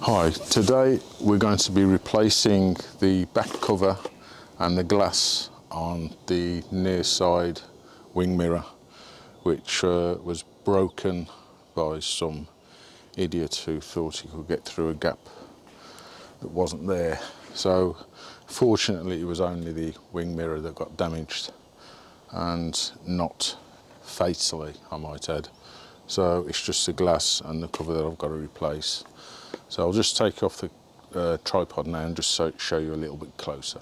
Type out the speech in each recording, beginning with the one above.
Hi, today we're going to be replacing the back cover and the glass on the near side wing mirror, which was broken by some idiot who thought he could get through a gap that wasn't there. So fortunately it was only the wing mirror that got damaged and not fatally, I might add. So it's just the glass and the cover that I've got to replace. So I'll just take off the tripod now and just show you a little bit closer.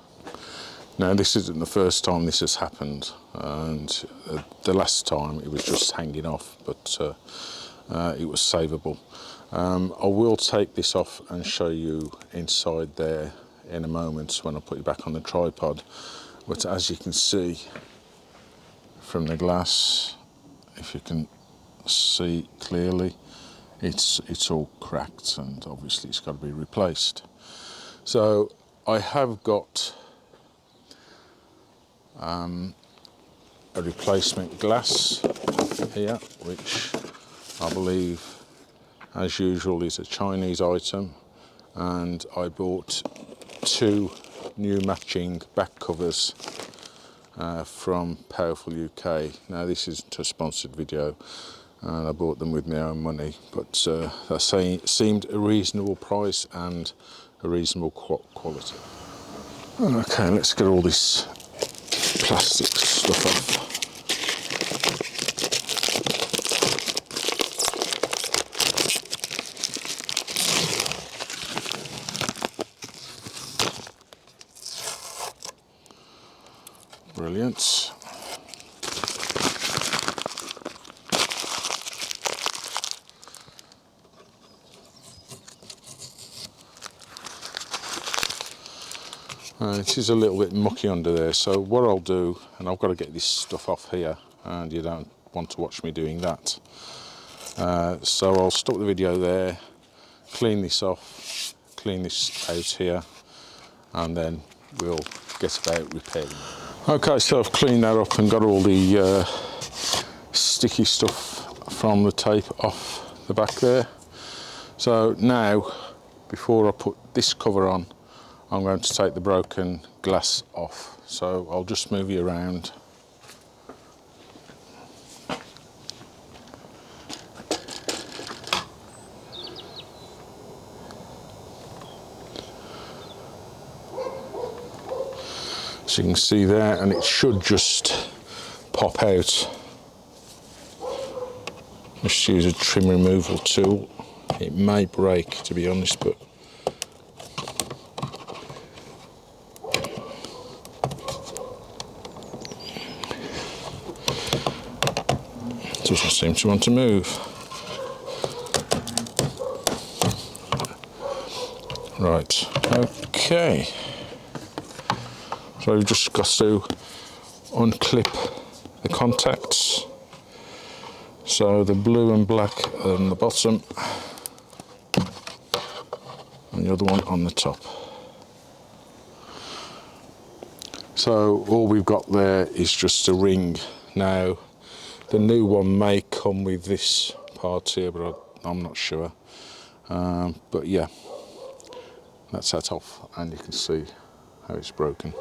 Now this isn't the first time this has happened, and the last time it was just hanging off, but it was savable. I will take this off and show you inside there in a moment when I put it back on the tripod, but as you can see from the glass, if you can see clearly, it's all cracked and obviously it's got to be replaced. So I have got a replacement glass here, which I believe, as usual, is a Chinese item, and I bought 2 new matching back covers from Powerful UK. Now this isn't a sponsored video, and I bought them with my own money, but that seemed a reasonable price and a reasonable quality. Okay, let's get all this plastic stuff off. Brilliant. It is a little bit mucky under there, so what I'll do, and I've got to get this stuff off here, and you don't want to watch me doing that. So I'll stop the video there, clean this off, clean this out here, and then we'll get about repairing it. Okay, so I've cleaned that up and got all the sticky stuff from the tape off the back there. So now, before I put this cover on, I'm going to take the broken glass off. So I'll just move you around. So you can see there, and it should just pop out. Just use a trim removal tool. It may break, to be honest, but doesn't seem to want to move. Right, okay. So we've just got to unclip the contacts. So the blue and black on the bottom, and the other one on the top. So all we've got there is just a ring. Now, the new one may come with this part here, but I'm not sure. But yeah, that's that off, and you can see how it's broken.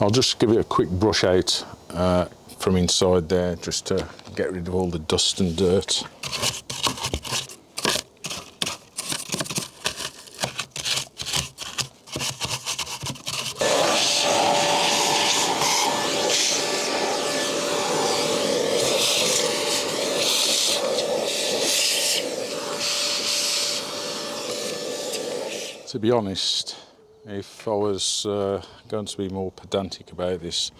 I'll just give it a quick brush out from inside there, just to get rid of all the dust and dirt. To be honest, if I was going to be more pedantic about this,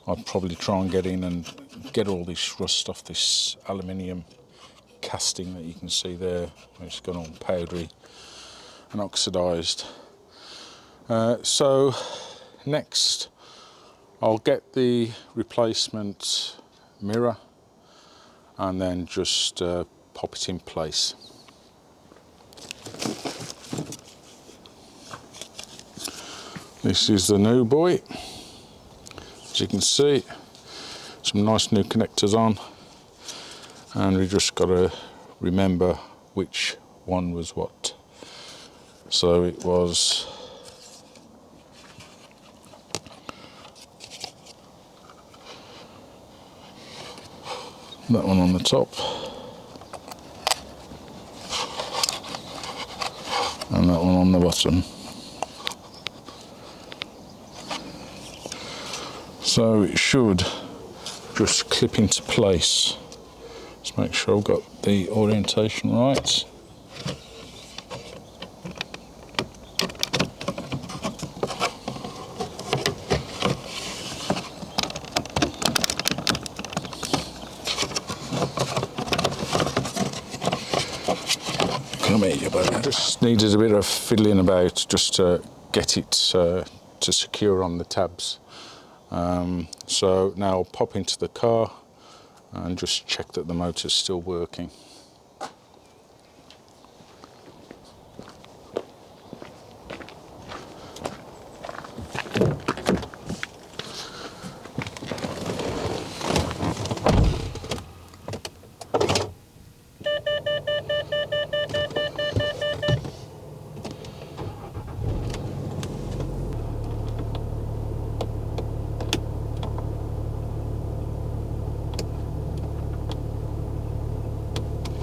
I'd probably try and get in and get all this rust off this aluminium casting that you can see there. It's gone all powdery and oxidised. So next I'll get the replacement mirror and then just pop it in place. This is the new boy. As you can see, some nice new connectors on, and we just got to remember which one was what. So it was that one on the top and that one on the bottom. So it should just clip into place. Let's make sure I've got the orientation right. Come here, you baby. Just needed a bit of fiddling about just to get it to secure on the tabs. So now I'll pop into the car and just check that the motor's still working.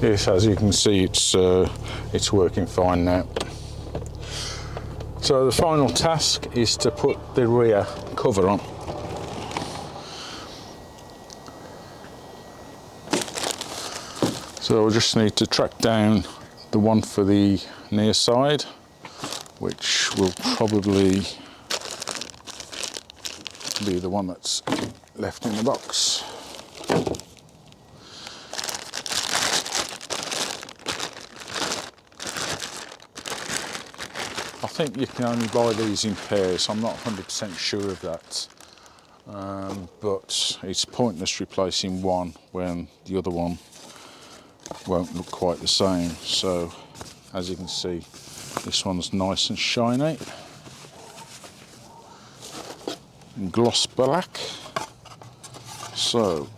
Yes, as you can see, it's working fine now. So the final task is to put the rear cover on. So we'll just need to track down the one for the near side, which will probably be the one that's left in the box. I think you can only buy these in pairs. I'm not 100% sure of that, but it's pointless replacing one when the other one won't look quite the same. So as you can see, this one's nice and shiny, gloss black. So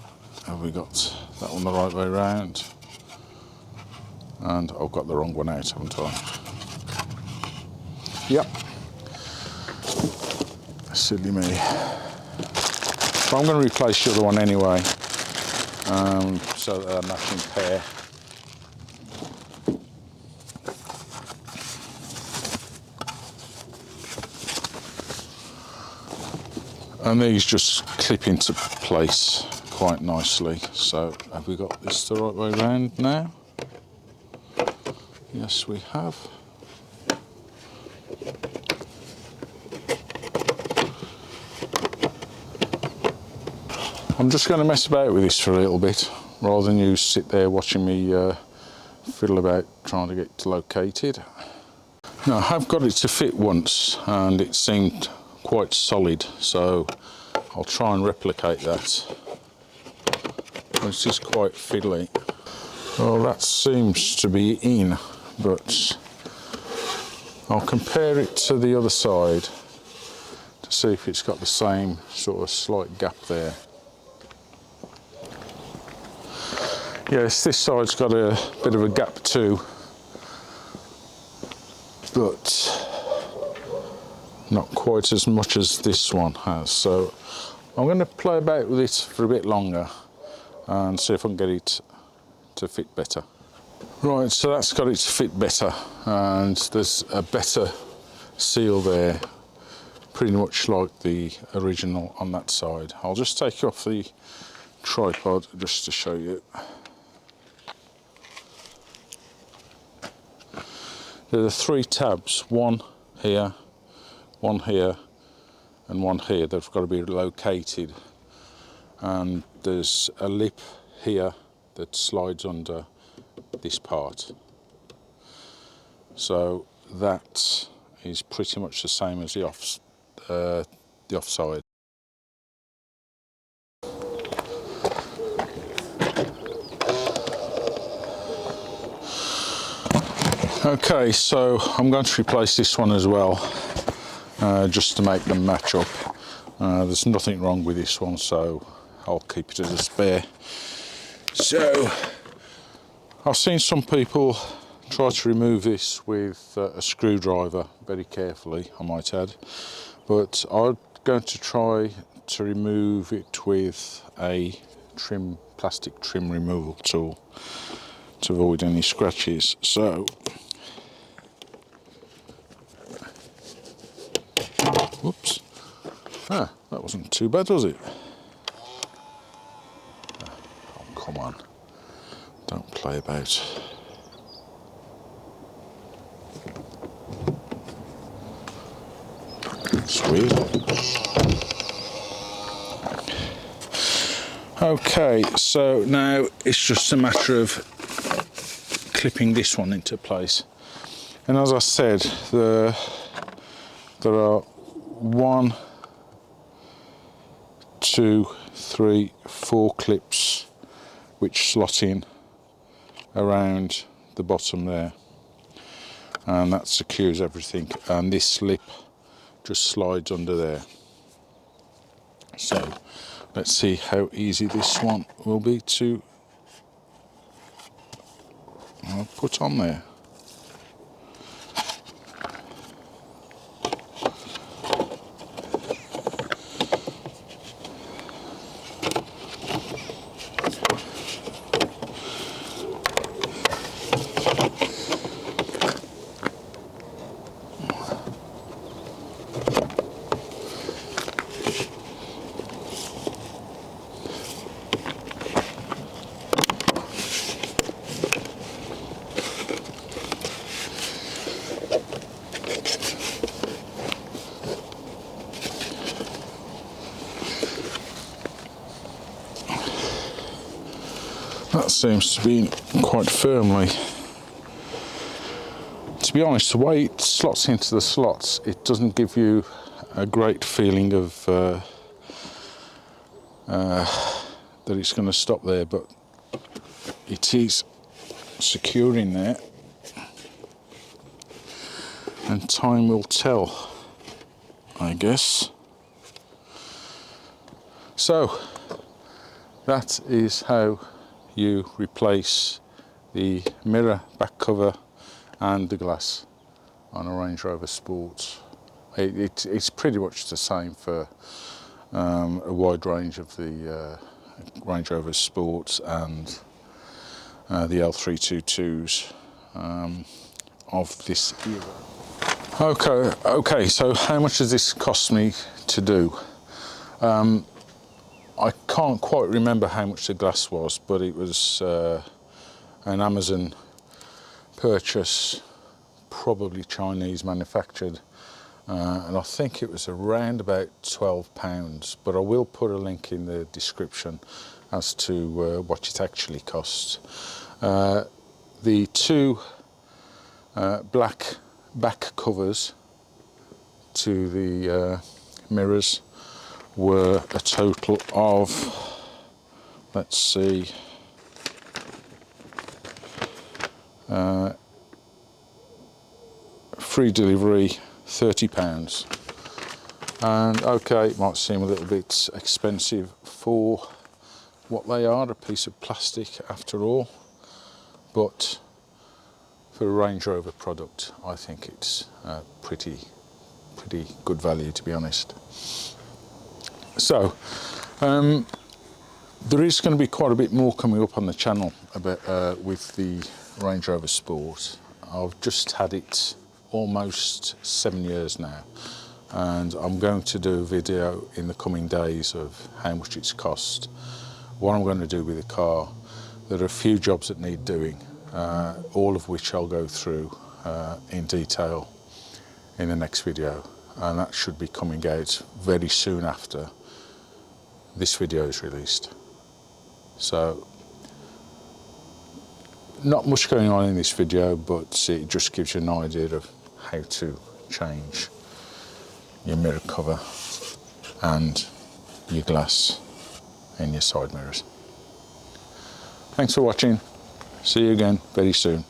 have we got that one the right way round? And I've got the wrong one out, haven't I? Yep. Silly me. So I'm going to replace the other one anyway, so they're a matching pair. And these just clip into place quite nicely. So have we got this the right way round now? Yes, we have. I'm just going to mess about with this for a little bit, rather than you sit there watching me fiddle about trying to get it located. Now I have got it to fit once and it seemed quite solid, so I'll try and replicate that. This is quite fiddly. Well, that seems to be in, but I'll compare it to the other side to see if it's got the same sort of slight gap there. Yes, this side's got a bit of a gap too, but not quite as much as this one has. So I'm going to play about with it for a bit longer and see if I can get it to fit better. Right, so that's got it to fit better, and there's a better seal there, pretty much like the original on that side. I'll just take you off the tripod just to show you. There are 3 tabs, one here, one here, and one here. They've got to be located. And there's a lip here that slides under this part. So that is pretty much the same as the offside. Okay, so I'm going to replace this one as well, just to make them match up. There's nothing wrong with this one, so I'll keep it as a spare. So I've seen some people try to remove this with a screwdriver, very carefully I might add, but I'm going to try to remove it with a plastic trim removal tool to avoid any scratches. So, whoops, that wasn't too bad, was it? Oh, come on, don't play about. Sweet. Okay, so now it's just a matter of clipping this one into place. And as I said, there are 1, 2, 3, 4 clips which slot in around the bottom there, and that secures everything, and this slip just slides under there. So let's see how easy this one will be to put on there. That seems to be in quite firmly. To be honest, the way it slots into the slots, it doesn't give you a great feeling of that it's going to stop there, but it is secure in there, and time will tell, I guess. So that is how you replace the mirror, back cover and the glass on a Range Rover Sport. It's pretty much the same for a wide range of the Range Rover Sports and the L320s of this era. Okay, so how much does this cost me to do? I can't quite remember how much the glass was, but it was an Amazon purchase, probably Chinese manufactured, and I think it was around about £12, but I will put a link in the description as to what it actually costs. The 2 black back covers to the mirrors were a total of, let's see, free delivery £30. And okay, it might seem a little bit expensive for what they are, a piece of plastic after all, but for a Range Rover product I think it's pretty good value, to be honest. So there is going to be quite a bit more coming up on the channel about with the Range Rover Sport. I've just had it almost 7 years now, and I'm going to do a video in the coming days of how much it's cost, what I'm going to do with the car. There are a few jobs that need doing, all of which I'll go through in detail in the next video, and that should be coming out very soon after this video is released. So not much going on in this video, but it just gives you an idea of how to change your mirror cover and your glass in your side mirrors. Thanks for watching. See you again very soon.